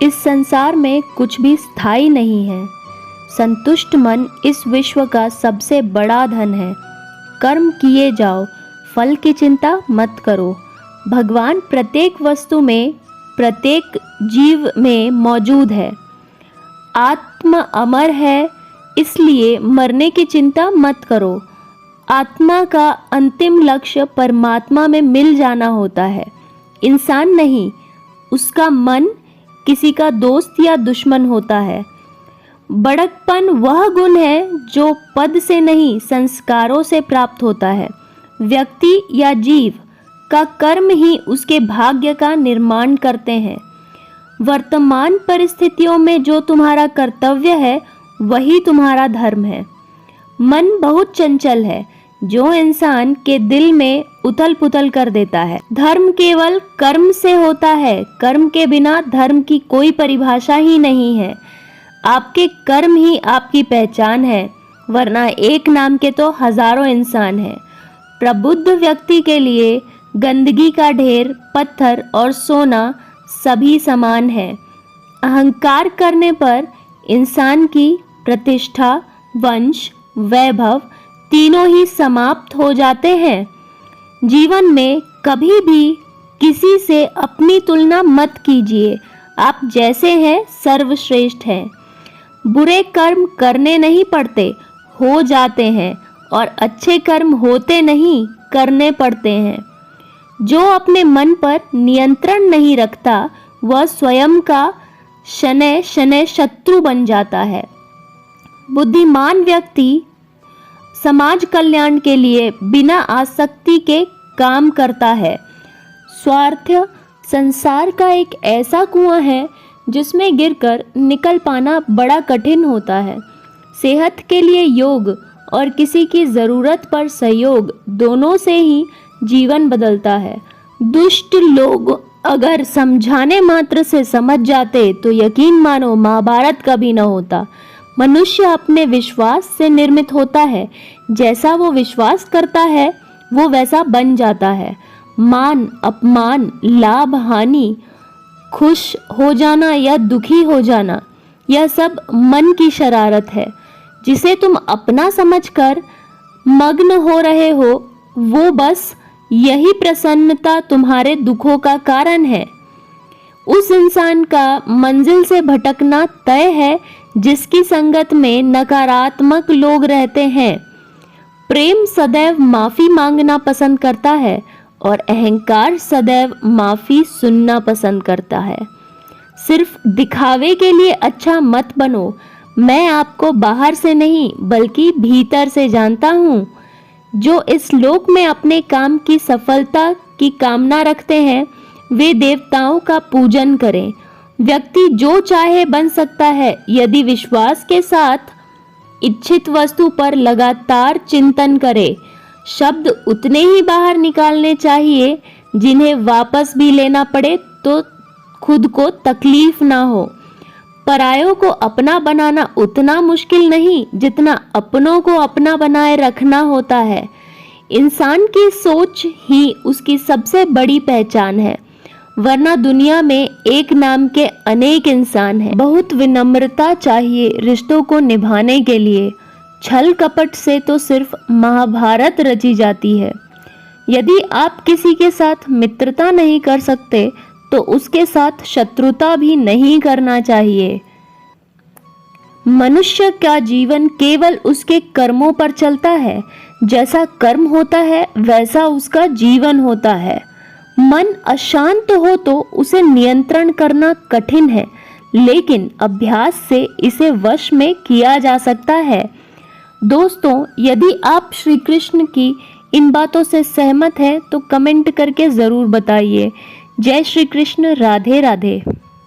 इस संसार में कुछ भी स्थायी नहीं है। संतुष्ट मन इस विश्व का सबसे बड़ा धन है। कर्म किए जाओ, फल की चिंता मत करो। भगवान प्रत्येक वस्तु में, प्रत्येक जीव में मौजूद है। आत्मा अमर है, इसलिए मरने की चिंता मत करो। आत्मा का अंतिम लक्ष्य परमात्मा में मिल जाना होता है, इंसान नहीं। उसका मन किसी का दोस्त या दुश्मन होता है। बड़कपन वह गुण है जो पद से नहीं, संस्कारों से प्राप्त होता है। व्यक्ति या जीव का कर्म ही उसके भाग्य का निर्माण करते हैं। वर्तमान परिस्थितियों में जो तुम्हारा कर्तव्य है वही तुम्हारा धर्म है। मन बहुत चंचल है, जो इंसान के दिल में उथल पुथल कर देता है। धर्म केवल कर्म से होता है, कर्म के बिना धर्म की कोई परिभाषा ही नहीं है। आपके कर्म ही आपकी पहचान है, वरना एक नाम के तो हजारों इंसान हैं। प्रबुद्ध व्यक्ति के लिए गंदगी का ढेर, पत्थर और सोना सभी समान है। अहंकार करने पर इंसान की प्रतिष्ठा, वंश, वैभव तीनों ही समाप्त हो जाते हैं। जीवन में कभी भी किसी से अपनी तुलना मत कीजिए। आप जैसे हैं सर्वश्रेष्ठ हैं। बुरे कर्म करने नहीं पड़ते, हो जाते हैं, और अच्छे कर्म होते नहीं, करने पड़ते हैं। जो अपने मन पर नियंत्रण नहीं रखता वह स्वयं का शनैः शनैः शत्रु बन जाता है। बुद्धिमान व्यक्ति समाज कल्याण के लिए बिना आसक्ति के काम करता है। स्वार्थ संसार का एक ऐसा कुआं है जिसमें गिरकर निकल पाना बड़ा कठिन होता है। सेहत के लिए योग और किसी की ज़रूरत पर सहयोग, दोनों से ही जीवन बदलता है। दुष्ट लोग अगर समझाने मात्र से समझ जाते तो यकीन मानो महाभारत कभी न होता। मनुष्य अपने विश्वास से निर्मित होता है। जैसा वो विश्वास करता है वो वैसा बन जाता है। मान अपमान, लाभ हानि, खुश हो जाना या दुखी हो जाना, यह सब मन की शरारत है। जिसे तुम अपना समझकर मग्न हो रहे हो, वो बस यही प्रसन्नता तुम्हारे दुखों का कारण है। उस इंसान का मंजिल से भटकना तय है जिसकी संगत में नकारात्मक लोग रहते हैं। प्रेम सदैव माफी मांगना पसंद करता है और अहंकार सदैव माफी सुनना पसंद करता है। सिर्फ दिखावे के लिए अच्छा मत बनो। मैं आपको बाहर से नहीं बल्कि भीतर से जानता हूँ। जो इस लोक में अपने काम की सफलता की कामना रखते हैं वे देवताओं का पूजन करें। व्यक्ति जो चाहे बन सकता है यदि विश्वास के साथ इच्छित वस्तु पर लगातार चिंतन करे। शब्द उतने ही बाहर निकालने चाहिए जिन्हें वापस भी लेना पड़े तो खुद को तकलीफ ना हो। परायों को अपना बनाना उतना मुश्किल नहीं जितना अपनों को अपना बनाए रखना होता है। इंसान की सोच ही उसकी सबसे बड़ी पहचान है, वरना दुनिया में एक नाम के अनेक इंसान हैं। बहुत विनम्रता चाहिए रिश्तों को निभाने के लिए। छल कपट से तो सिर्फ महाभारत रची जाती है। यदि आप किसी के साथ मित्रता नहीं कर सकते तो उसके साथ शत्रुता भी नहीं करना चाहिए। मनुष्य का जीवन केवल उसके कर्मों पर चलता है। जैसा कर्म होता है वैसा उसका जीवन होता है। मन अशांत हो तो उसे नियंत्रण करना कठिन है, लेकिन अभ्यास से इसे वश में किया जा सकता है। दोस्तों, यदि आप श्री कृष्ण की इन बातों से सहमत हैं तो कमेंट करके ज़रूर बताइए। जय श्री कृष्ण। राधे राधे।